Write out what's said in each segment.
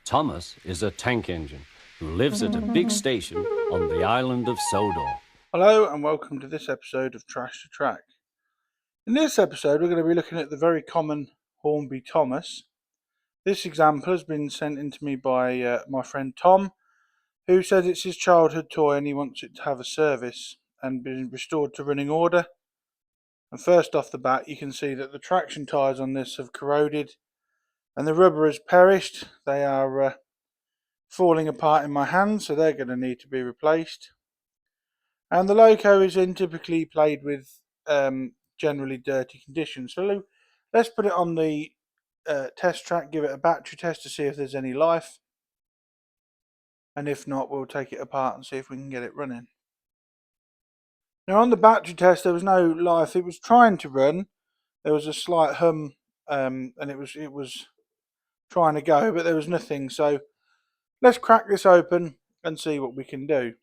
Thomas is a tank engine who lives at a big station on the island of Sodor. Hello and welcome to this episode of Trash to Track. In this episode we're going to be looking at the very common Hornby Thomas. This example has been sent in to me by my friend Tom, who says it's his childhood toy and he wants it to have a service and be restored to running order. And first off the bat you can see that the traction tyres on this have corroded and the rubber has perished. They are falling apart in my hand, so they're going to need to be replaced. And the loco is in typically played with generally dirty conditions. So let's put it on the test track, give it a battery test to see if there's any life. And if not, we'll take it apart and see if we can get it running. Now on the battery test there was no life. It was trying to run. There was a slight hum and it was trying to go, but there was nothing. So let's crack this open and see what we can do.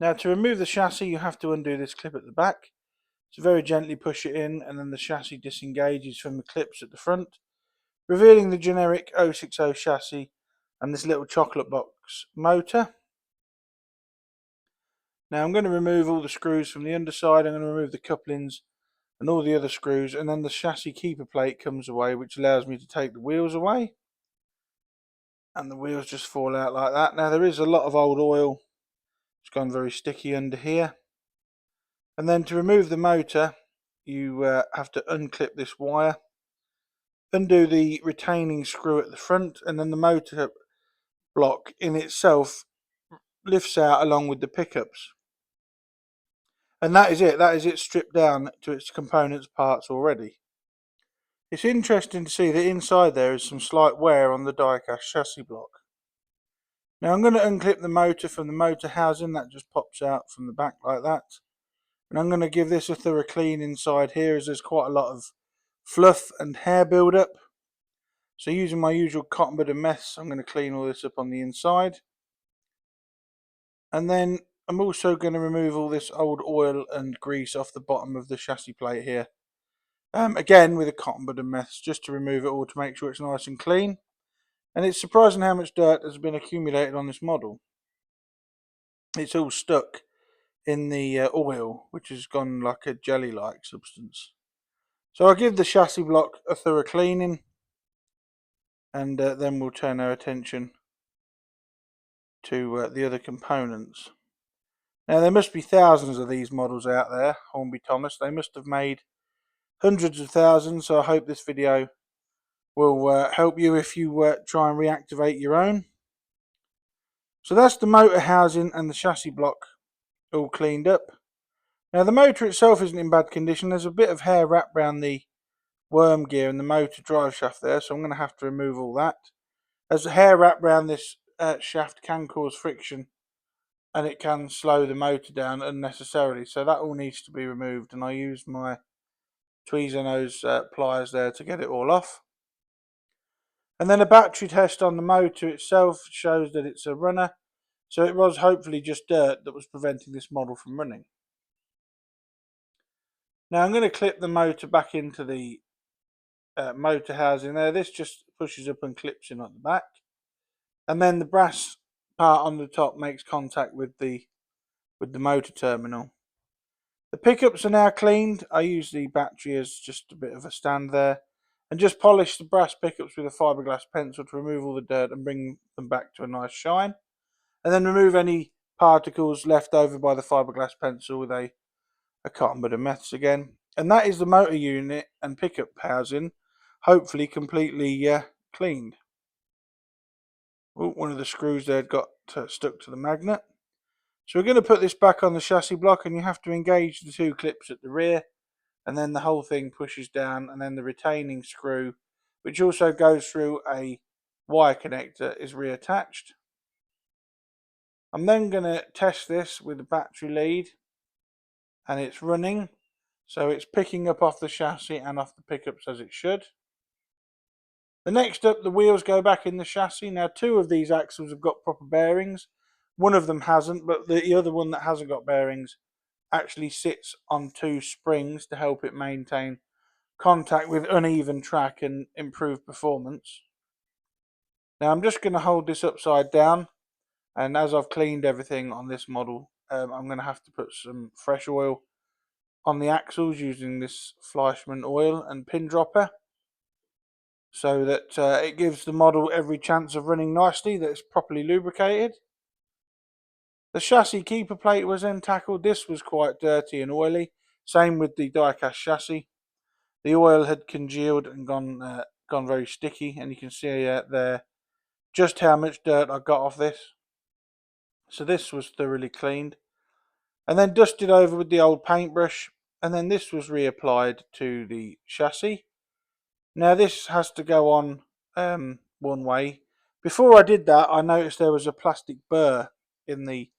Now to remove the chassis you have to undo this clip at the back. So very gently push it in and then the chassis disengages from the clips at the front, revealing the generic 060 chassis and this little chocolate box motor. Now I'm going to remove all the screws from the underside. I'm going to remove the couplings and all the other screws, and then the chassis keeper plate comes away, which allows me to take the wheels away. And the wheels just fall out like that. Now there is a lot of old oil. It's gone very sticky under here. And then to remove the motor you have to unclip this wire, undo the retaining screw at the front, and then the motor block in itself lifts out along with the pickups. And that is it stripped down to its components parts already. It's interesting to see that inside there is some slight wear on the die-cast chassis block. Now I'm going to unclip the motor from the motor housing. That just pops out from the back like that. And I'm going to give this a thorough clean inside here, as there's quite a lot of fluff and hair build up. So using my usual cotton bud and mess, I'm going to clean all this up on the inside. And then I'm also going to remove all this old oil and grease off the bottom of the chassis plate here. Again with a cotton bud and mess, just to remove it all to make sure it's nice and clean. And it's surprising how much dirt has been accumulated on this model. It's all stuck in the oil, which has gone like a jelly-like substance. So I'll give the chassis block a thorough cleaning, and then we'll turn our attention to the other components. Now there must be thousands of these models out there, Hornby Thomas. They must have made hundreds of thousands, so I hope this video will help you if you try and reactivate your own. So that's the motor housing and the chassis block all cleaned up. Now the motor itself isn't in bad condition. There's a bit of hair wrapped around the worm gear and the motor drive shaft there, so I'm going to have to remove all that. As the hair wrapped around this shaft can cause friction and it can slow the motor down unnecessarily, so that all needs to be removed, and I used my tweezer nose pliers there to get it all off. And then a battery test on the motor itself shows that it's a runner, so it was hopefully just dirt that was preventing this model from running. Now I'm going to clip the motor back into the motor housing there. This just pushes up and clips in at the back, and then the brass part on the top makes contact with the motor terminal. The pickups are now cleaned. I use the battery as just a bit of a stand there, and just polish the brass pickups with a fiberglass pencil to remove all the dirt and bring them back to a nice shine, and then remove any particles left over by the fiberglass pencil with a cotton bud and meths again. And that is the motor unit and pickup housing, hopefully completely cleaned. One of the screws there got stuck to the magnet. So we're going to put this back on the chassis block, and you have to engage the two clips at the rear, and then the whole thing pushes down, and then the retaining screw, which also goes through a wire connector, is reattached. I'm then going to test this with the battery lead, and it's running, so it's picking up off the chassis and off the pickups as it should. The next up, the wheels go back in the chassis. Now 2 of these axles have got proper bearings. One of them hasn't, but the other one that hasn't got bearings actually sits on two springs to help it maintain contact with uneven track and improve performance. Now I'm just going to hold this upside down, and as I've cleaned everything on this model, I'm going to have to put some fresh oil on the axles using this Fleischmann oil and pin dropper, so that it gives the model every chance of running nicely, that it's properly lubricated. The chassis keeper plate was then tackled. This was quite dirty and oily, same with the die-cast chassis. The oil had congealed and gone very sticky, and you can see there just how much dirt I got off this. So this was thoroughly cleaned and then dusted over with the old paintbrush, and then this was reapplied to the chassis. Now this has to go on one way. Before I did that, I noticed there was a plastic burr in the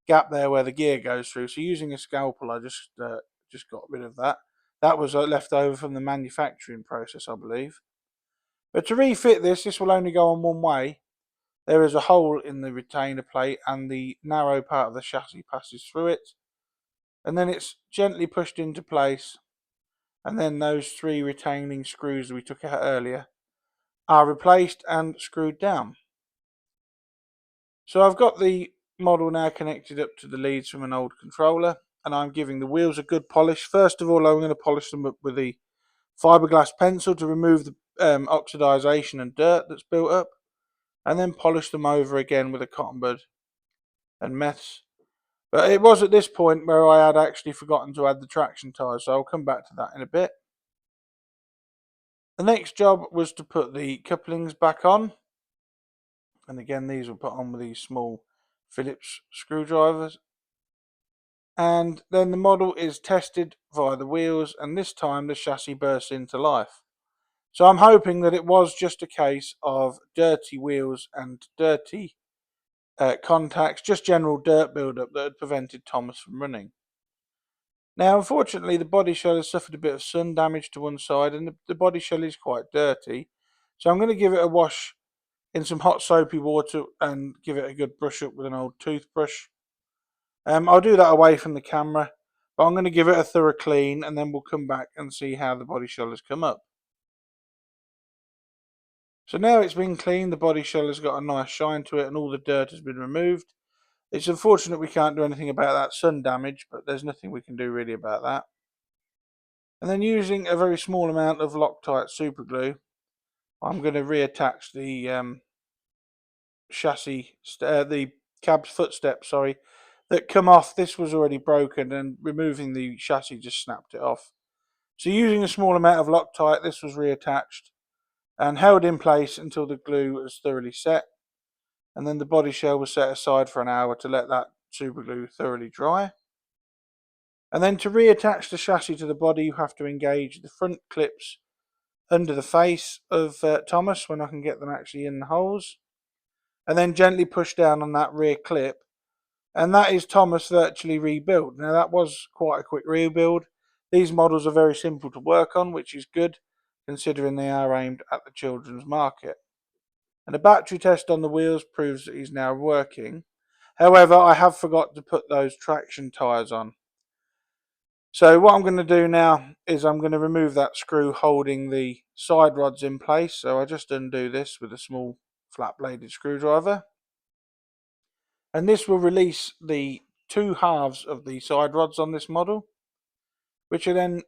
gap there where the gear goes through. So using a scalpel, I just got rid of that. That was left over from the manufacturing process, I believe. But to refit this will only go on one way. There is a hole in the retainer plate, and the narrow part of the chassis passes through it, and then it's gently pushed into place, and then those three retaining screws that we took out earlier are replaced and screwed down. So I've got the model now connected up to the leads from an old controller, and I'm giving the wheels a good polish. First of all, I'm going to polish them up with the fiberglass pencil to remove the oxidization and dirt that's built up, and then polish them over again with a cotton bud and meths. But it was at this point where I had actually forgotten to add the traction tyres, so I'll come back to that in a bit. The next job was to put the couplings back on, and again these were put on with these small Phillips screwdrivers. And then the model is tested via the wheels, and this time the chassis bursts into life. So I'm hoping that it was just a case of dirty wheels and dirty contacts, just general dirt buildup that had prevented Thomas from running. Now, unfortunately, the body shell has suffered a bit of sun damage to one side, and the body shell is quite dirty. So I'm going to give it a wash in some hot soapy water and give it a good brush up with an old toothbrush. I'll do that away from the camera, but I'm going to give it a thorough clean, and then we'll come back and see how the body shell has come up. So now it's been cleaned, the body shell has got a nice shine to it, and all the dirt has been removed. It's unfortunate we can't do anything about that sun damage, but there's nothing we can do really about that. And then using a very small amount of Loctite super glue, I'm going to reattach the chassis, the cab's footsteps, that come off. This was already broken, and removing the chassis just snapped it off. So using a small amount of Loctite, this was reattached and held in place until the glue was thoroughly set. And then the body shell was set aside for an hour to let that super glue thoroughly dry. And then to reattach the chassis to the body, you have to engage the front clips under the face of Thomas, when I can get them actually in the holes, and then gently push down on that rear clip, and that is Thomas virtually rebuilt. Now that was quite a quick rebuild. These models are very simple to work on, which is good considering they are aimed at the children's market. And a battery test on the wheels proves that he's now working. However, I have forgot to put those traction tyres on. So what I'm going to do now is I'm going to remove that screw holding the side rods in place. So I just undo this with a small flat bladed screwdriver. And this will release the two halves of the side rods on this model, which are then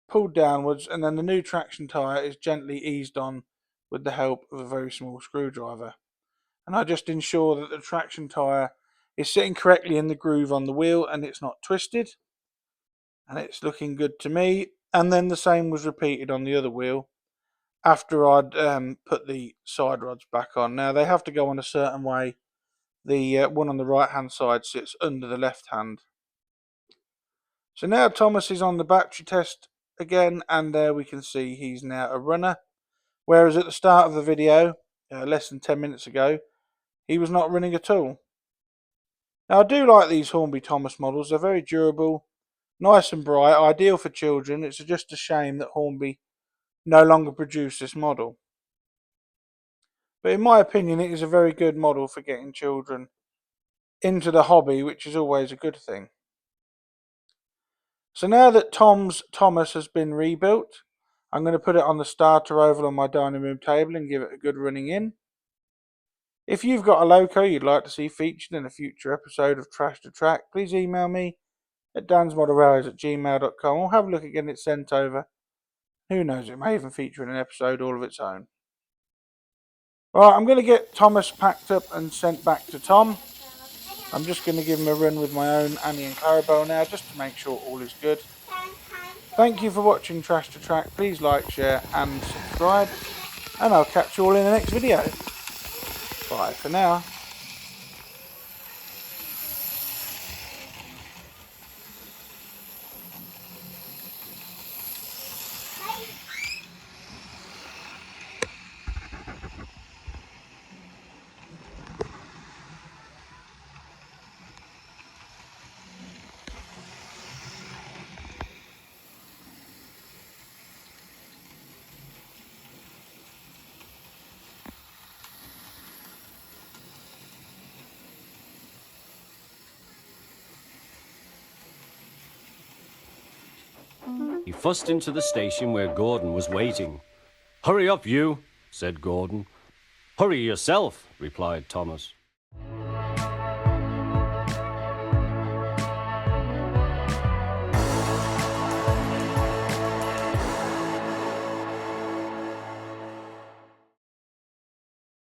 pulled downwards, and then the new traction tyre is gently eased on with the help of a very small screwdriver. And I just ensure that the traction tyre is sitting correctly in the groove on the wheel and it's not twisted. And it's looking good to me. And then the same was repeated on the other wheel after I'd put the side rods back on. Now they have to go on a certain way. The one on the right hand side sits under the left hand. So now Thomas is on the battery test again, and there we can see he's now a runner, whereas at the start of the video, less than 10 minutes ago, he was not running at all. Now I do like these Hornby Thomas models. They're very durable, nice and bright, ideal for children. It's just a shame that Hornby no longer produce this model. But in my opinion, it is a very good model for getting children into the hobby, which is always a good thing. So now that Tom's Thomas has been rebuilt, I'm going to put it on the starter oval on my dining room table and give it a good running in. If you've got a loco you'd like to see featured in a future episode of Trash to Track, please email me at dansmodelrailways@gmail.com. We'll have a look at getting it sent over. Who knows, it may even feature in an episode all of its own. Right, I'm going to get Thomas packed up and sent back to Tom. I'm just going to give him a run with my own Annie and Clarabelle now, just to make sure all is good. Thank you for watching Trash to Track. Please like, share and subscribe. And I'll catch you all in the next video. Bye for now. He fussed into the station where Gordon was waiting. "Hurry up, you," said Gordon. "Hurry yourself," replied Thomas.